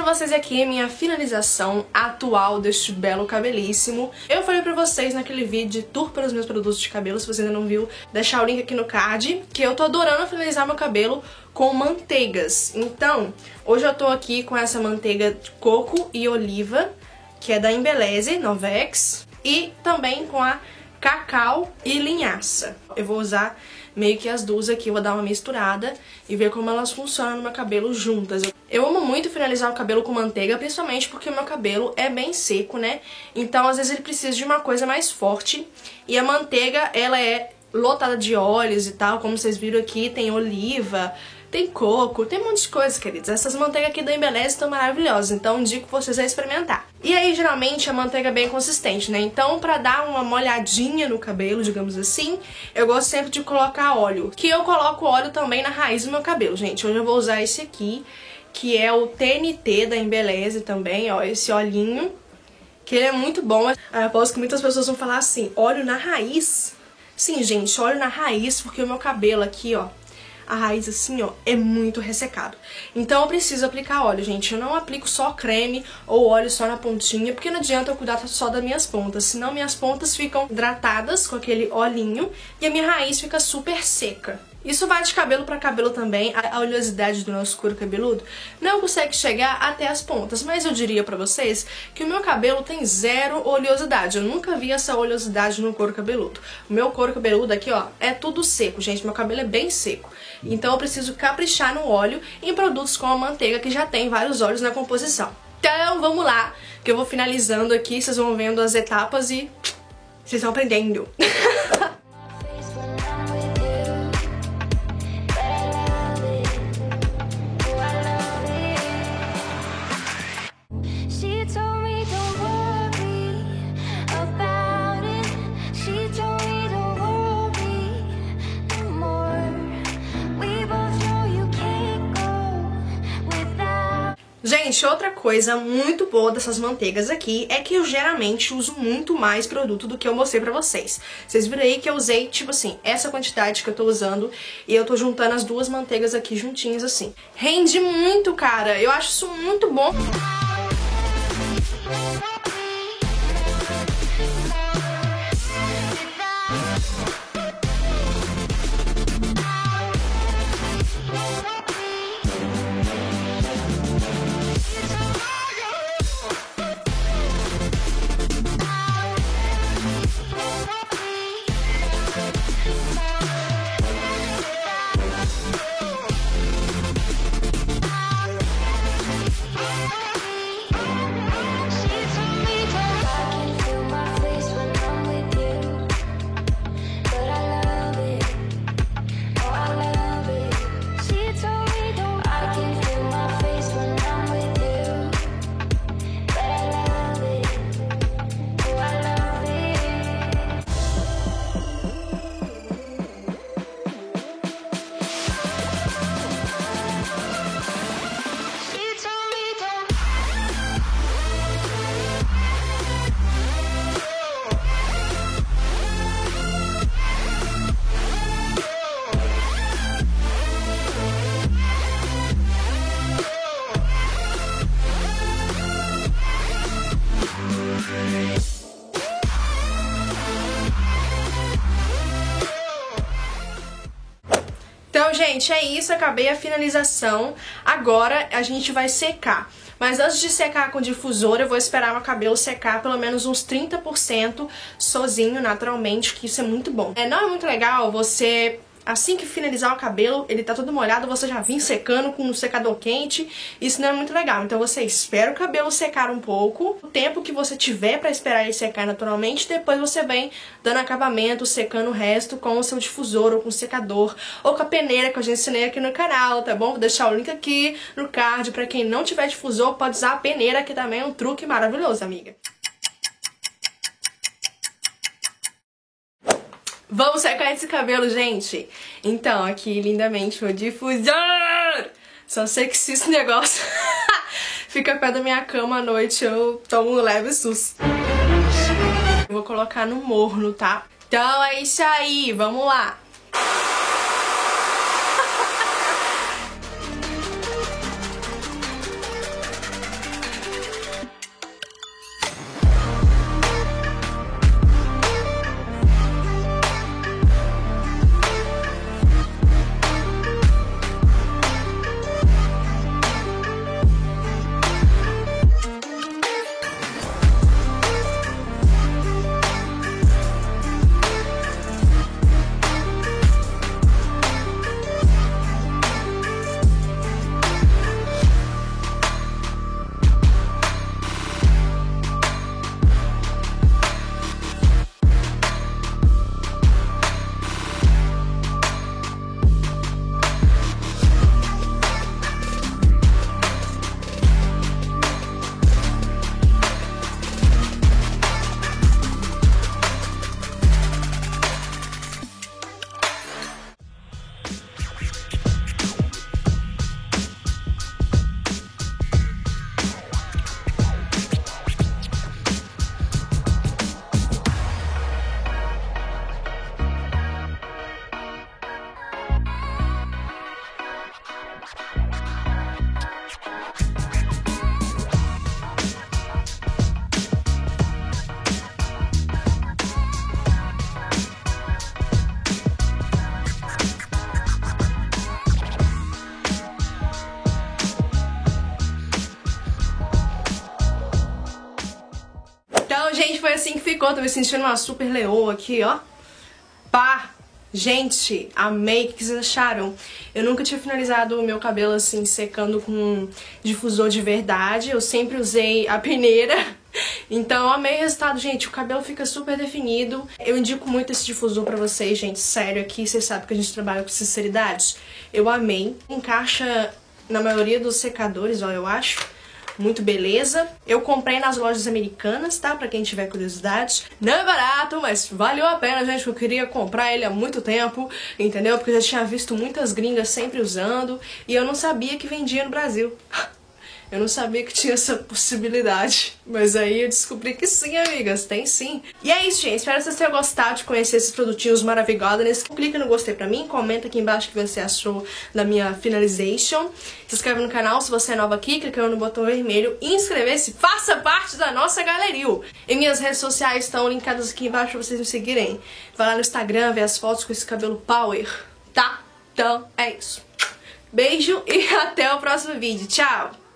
vocês aqui minha finalização atual deste belo cabelíssimo. Eu falei pra vocês naquele vídeo de tour pelos meus produtos de cabelo, se você ainda não viu, deixar o link aqui no card, que eu tô adorando finalizar meu cabelo com manteigas. Então, hoje eu tô aqui com essa manteiga de coco e oliva, que é da Embeleze Novex, e também com a cacau e linhaça. Eu vou usar meio que as duas aqui, eu vou dar uma misturada e ver como elas funcionam no meu cabelo juntas. Eu amo muito finalizar o cabelo com manteiga, principalmente porque o meu cabelo é bem seco, né? Então, às vezes ele precisa de uma coisa mais forte. E a manteiga, ela é lotada de óleos e tal, como vocês viram aqui, tem oliva, tem coco, tem um monte de coisa, queridos. Essas manteigas aqui da Embeleze estão maravilhosas, então indico vocês a experimentar. E aí, geralmente, a manteiga é bem consistente, né? Então, pra dar uma molhadinha no cabelo, digamos assim, eu gosto sempre de colocar óleo. Que eu coloco óleo também na raiz do meu cabelo, gente. Hoje eu vou usar esse aqui, que é o TNT da Embeleze também, ó, esse olhinho, que ele é muito bom. Eu aposto que muitas pessoas vão falar assim, óleo na raiz? Sim, gente, óleo na raiz, porque o meu cabelo aqui, ó, a raiz assim, ó, é muito ressecado. Então eu preciso aplicar óleo, gente. Eu não aplico só creme ou óleo só na pontinha, porque não adianta eu cuidar só das minhas pontas, senão minhas pontas ficam hidratadas com aquele olhinho e a minha raiz fica super seca. Isso vai de cabelo pra cabelo também, a oleosidade do nosso couro cabeludo não consegue chegar até as pontas, mas eu diria pra vocês que o meu cabelo tem zero oleosidade, eu nunca vi essa oleosidade no couro cabeludo. O meu couro cabeludo aqui, ó, é tudo seco, gente, meu cabelo é bem seco, então eu preciso caprichar no óleo em produtos como a manteiga, que já tem vários óleos na composição. Então vamos lá, que eu vou finalizando aqui, vocês vão vendo as etapas e vocês vão aprendendo. Gente, outra coisa muito boa dessas manteigas aqui é que eu geralmente uso muito mais produto do que eu mostrei pra vocês. Vocês viram aí que eu usei, tipo assim, essa quantidade que eu tô usando e eu tô juntando as duas manteigas aqui juntinhas assim. Rende muito, cara. Eu acho isso muito bom. Então, gente, é isso, acabei a finalização. Agora a gente vai secar. Mas antes de secar com difusor, eu vou esperar meu cabelo secar pelo menos uns 30% sozinho, naturalmente, que isso é muito bom. Não é muito legal você, assim que finalizar o cabelo, ele tá todo molhado, você já vir secando com um secador quente. Isso não é muito legal. Então você espera o cabelo secar um pouco, o tempo que você tiver pra esperar ele secar naturalmente, depois você vem dando acabamento, secando o resto com o seu difusor, ou com o secador, ou com a peneira que eu já ensinei aqui no canal, tá bom? Vou deixar o link aqui no card. Pra quem não tiver difusor, pode usar a peneira, que também é um truque maravilhoso, amiga. Vamos secar esse cabelo, gente? Então, aqui, lindamente, meu difusor! Só sei que se esse negócio fica perto da minha cama à noite, eu tomo um leve susto. Eu vou colocar no morno, tá? Então é isso aí, vamos lá! foi assim que ficou. Tô me sentindo uma super leoa aqui, ó. Pá! Gente, amei. O que vocês acharam? Eu nunca tinha finalizado o meu cabelo assim, secando com difusor de verdade. Eu sempre usei a peneira. Então eu amei o resultado, gente. O cabelo fica super definido. Eu indico muito esse difusor pra vocês, gente. Sério, aqui vocês sabem que a gente trabalha com sinceridade. Eu amei. Encaixa na maioria dos secadores, ó, eu acho. Muito beleza. Eu comprei nas lojas americanas, tá? Pra quem tiver curiosidade. Não é barato, mas valeu a pena, gente. Eu queria comprar ele há muito tempo, entendeu? Porque eu já tinha visto muitas gringas sempre usando e eu não sabia que vendia no Brasil. Eu não sabia que tinha essa possibilidade. Mas aí eu descobri que sim, amigas. Tem sim. E é isso, gente. Espero que vocês tenham gostado de conhecer esses produtinhos maravilhosos. Clica no gostei pra mim. Comenta aqui embaixo o que você achou da minha finalization. Se inscreve no canal se você é nova aqui. Clica no botão vermelho. E inscrever-se. Faça parte da nossa galeria. E minhas redes sociais estão linkadas aqui embaixo pra vocês me seguirem. Vai lá no Instagram, ver as fotos com esse cabelo power. Tá? Então, é isso. Beijo e até o próximo vídeo. Tchau!